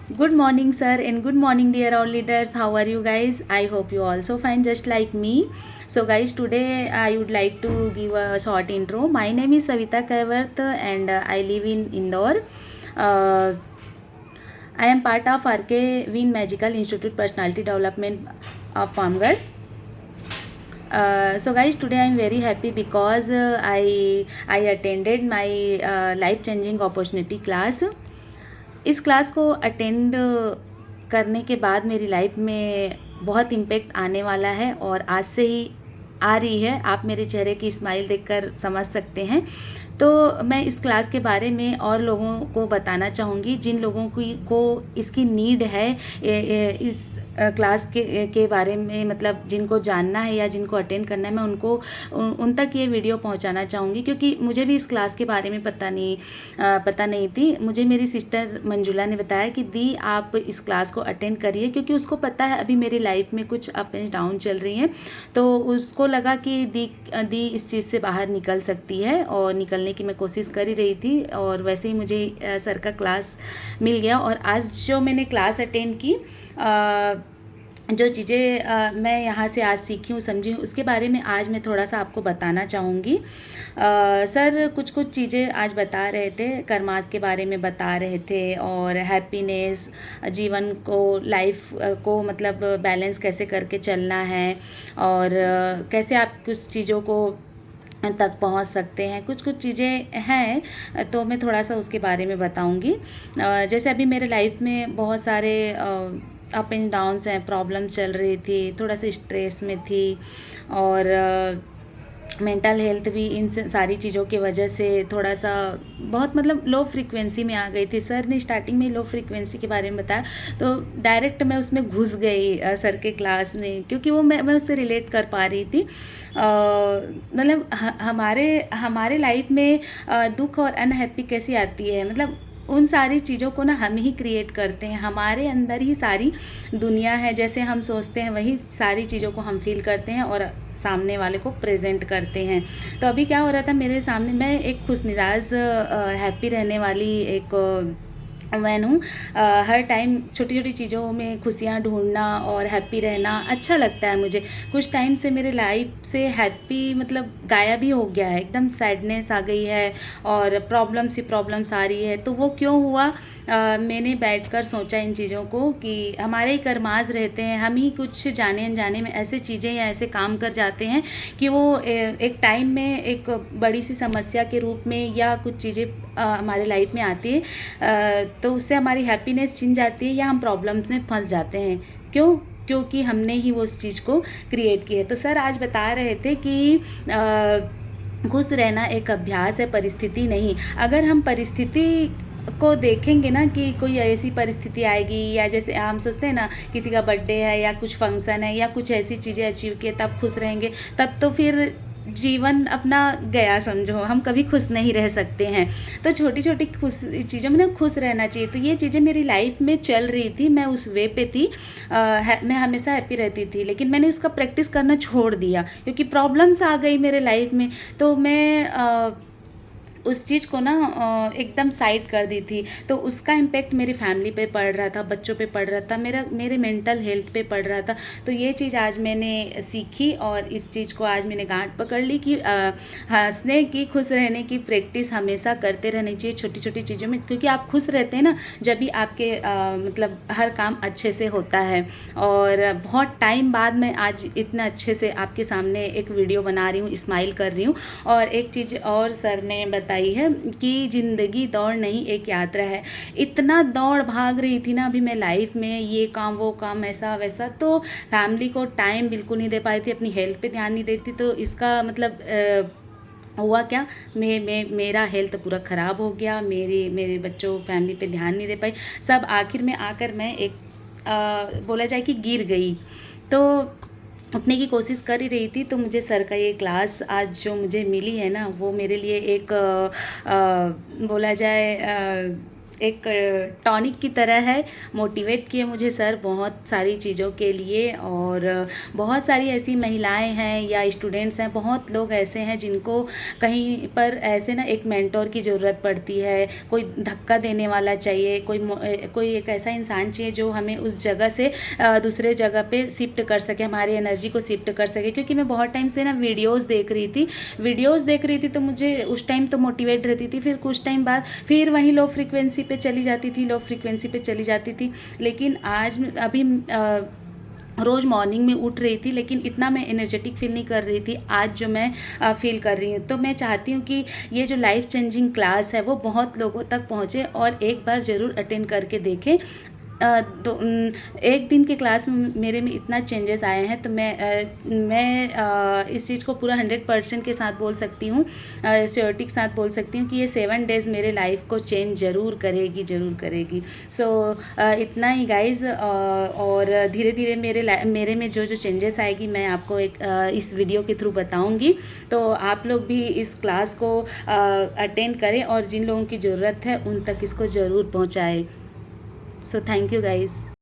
Good morning, sir, and good morning, dear all leaders. How are you guys? I hope you also fine, just like me. So, guys, today I would like to give a short intro. My name is Savita Kaivarth, and I live in Indore. Uh, I am part of RK Win Magical Institute Personality Development of Palmgarh. So guys, today I am very happy because I attended my life changing opportunity class. इस class को attend करने के बाद मेरी life में बहुत impact आने वाला है और आज से ही आ रही है। आप मेरे चेहरे की स्माइल देखकर समझ सकते हैं। तो मैं इस क्लास के बारे में और लोगों को बताना चाहूँगी जिन लोगों को इसकी नीड है। इस क्लास के बारे में मतलब जिनको जानना है या जिनको अटेंड करना है, मैं उनको उन तक ये वीडियो पहुंचाना चाहूँगी, क्योंकि मुझे भी इस क्लास के बारे में पता नहीं थी। मुझे मेरी सिस्टर मंजुला ने बताया कि दी आप इस क्लास को अटेंड करिए, क्योंकि उसको पता है अभी मेरी लाइफ में कुछ अप एंड डाउन चल रही हैं। तो उसको लगा कि दी इस चीज़ से बाहर निकल सकती है, और निकलने की मैं कोशिश कर ही रही थी। और वैसे ही मुझे सर का क्लास मिल गया, और आज जो मैंने क्लास अटेंड की, जो चीज़ें मैं यहाँ से आज सीखी हूँ, समझी हूँ, उसके बारे में आज मैं थोड़ा सा आपको बताना चाहूँगी। सर कुछ चीज़ें आज बता रहे थे, कर्मास के बारे में बता रहे थे, और हैप्पीनेस, जीवन को, लाइफ को मतलब बैलेंस कैसे करके चलना है, और कैसे आप कुछ चीज़ों को तक पहुंच सकते हैं। कुछ चीज़ें हैं, तो मैं थोड़ा सा उसके बारे में बताऊंगी। जैसे अभी मेरे लाइफ में बहुत सारे अप एंड डाउन्स हैं, प्रॉब्लम्स चल रही थी, थोड़ा सा स्ट्रेस में थी, और मेंटल हेल्थ भी इन सारी चीज़ों की वजह से थोड़ा सा बहुत मतलब लो फ्रीक्वेंसी में आ गई थी। सर ने स्टार्टिंग में लो फ्रीक्वेंसी के बारे में बताया, तो डायरेक्ट मैं उसमें घुस गई सर के क्लास में, क्योंकि वो मैं उससे रिलेट कर पा रही थी। मतलब हमारे लाइफ में दुख और अनहैप्पी कैसी आती है, मतलब उन सारी चीज़ों को ना हम ही क्रिएट करते हैं। हमारे अंदर ही सारी दुनिया है, जैसे हम सोचते हैं वही सारी चीज़ों को हम फील करते हैं और सामने वाले को प्रेजेंट करते हैं। तो अभी क्या हो रहा था मेरे सामने, मैं एक खुश मिजाज हैप्पी रहने वाली एक वैन हूँ। हर टाइम छोटी छोटी चीज़ों में खुशियाँ ढूंढना और हैप्पी रहना अच्छा लगता है मुझे। कुछ टाइम से मेरे लाइफ से हैप्पी मतलब गायब ही हो गया है, एकदम सैडनेस आ गई है और प्रॉब्लम्स आ रही है। तो वो क्यों हुआ? मैंने बैठकर सोचा इन चीज़ों को कि हमारे ही कर्माज रहते हैं, हम ही कुछ जाने अनजाने में ऐसे चीज़ें या ऐसे काम कर जाते हैं कि वो एक टाइम में एक बड़ी सी समस्या के रूप में या कुछ चीज़ें हमारे लाइफ में आती है, तो उससे हमारी हैप्पीनेस छिन जाती है या हम प्रॉब्लम्स में फंस जाते हैं। क्योंकि हमने ही वो उस चीज़ को क्रिएट की है। तो सर आज बता रहे थे कि खुश रहना एक अभ्यास है, परिस्थिति नहीं। अगर हम परिस्थिति को देखेंगे ना कि कोई ऐसी परिस्थिति आएगी, या जैसे हम सोचते हैं ना किसी का बर्थडे है या कुछ फंक्शन है या कुछ ऐसी चीज़ें अचीव किए तब खुश रहेंगे, तब तो फिर जीवन अपना गया समझो, हम कभी खुश नहीं रह सकते हैं। तो छोटी छोटी खुश चीज़ों में ना खुश रहना चाहिए। तो ये चीज़ें मेरी लाइफ में चल रही थी, मैं उस वे पे थी। मैं हमेशा हैप्पी रहती थी, लेकिन मैंने उसका प्रैक्टिस करना छोड़ दिया क्योंकि प्रॉब्लम्स आ गई मेरे लाइफ में। तो मैं उस चीज़ को ना एकदम साइड कर दी थी। तो उसका इम्पेक्ट मेरी फैमिली पे पड़ रहा था, बच्चों पे पड़ रहा था, मेरे मेंटल हेल्थ पे पड़ रहा था। तो ये चीज़ आज मैंने सीखी और इस चीज़ को आज मैंने गांठ पकड़ ली कि हंसने की, खुश रहने की प्रैक्टिस हमेशा करते रहनी चाहिए छोटी छोटी चीज़ों में, क्योंकि आप खुश रहते हैं ना जब भी आपके मतलब हर काम अच्छे से होता है। और बहुत टाइम बाद मैं आज इतना अच्छे से आपके सामने एक वीडियो बना रही हूँ, स्माइल कर रही हूँ। और एक चीज़ और सर ने बताई है कि ज़िंदगी दौड़ नहीं एक यात्रा है। इतना दौड़ भाग रही थी ना अभी मैं लाइफ में, ये काम वो काम ऐसा वैसा, तो फैमिली को टाइम बिल्कुल नहीं दे पा रही थी, अपनी हेल्थ पे ध्यान नहीं देती। तो इसका मतलब हुआ क्या, मेरा हेल्थ पूरा ख़राब हो गया, मेरे बच्चों फैमिली पे ध्यान नहीं दे पाई, सब आखिर में आकर मैं एक बोला जाए कि गिर गई। तो उठने की कोशिश कर ही रही थी, तो मुझे सर का ये क्लास आज जो मुझे मिली है ना, वो मेरे लिए एक बोला जाए एक टॉनिक की तरह है। मोटिवेट किए मुझे सर बहुत सारी चीज़ों के लिए, और बहुत सारी ऐसी महिलाएं हैं या स्टूडेंट्स हैं, बहुत लोग ऐसे हैं जिनको कहीं पर ऐसे ना एक मेंटोर की ज़रूरत पड़ती है, कोई धक्का देने वाला चाहिए, कोई एक ऐसा इंसान चाहिए जो हमें उस जगह से दूसरे जगह पे शिफ्ट कर सके, हमारी एनर्जी को शिफ्ट कर सके। क्योंकि मैं बहुत टाइम से ना वीडियोस देख रही थी तो मुझे उस टाइम तो मोटिवेट रहती थी, फिर कुछ टाइम बाद फिर वहीं लो फ्रीक्वेंसी पे चली जाती थी। लेकिन आज अभी रोज़ मॉर्निंग में उठ रही थी, लेकिन इतना मैं एनर्जेटिक फील नहीं कर रही थी आज जो मैं फील कर रही हूँ। तो मैं चाहती हूँ कि ये जो लाइफ चेंजिंग क्लास है वो बहुत लोगों तक पहुँचे, और एक बार ज़रूर अटेंड करके देखें। एक दिन के क्लास में मेरे में इतना चेंजेस आए हैं, तो मैं इस चीज़ को पूरा 100% के साथ बोल सकती हूँ, श्योरिटी के साथ बोल सकती हूँ कि ये 7 डेज़ मेरे लाइफ को चेंज ज़रूर करेगी। सो इतना ही गाइज़। और धीरे धीरे मेरे में जो चेंजेस आएगी मैं आपको एक इस वीडियो के थ्रू बताऊँगी। तो आप लोग भी इस क्लास को अटेंड करें, और जिन लोगों की ज़रूरत है उन तक इसको ज़रूर पहुँचाएँ। So thank you guys.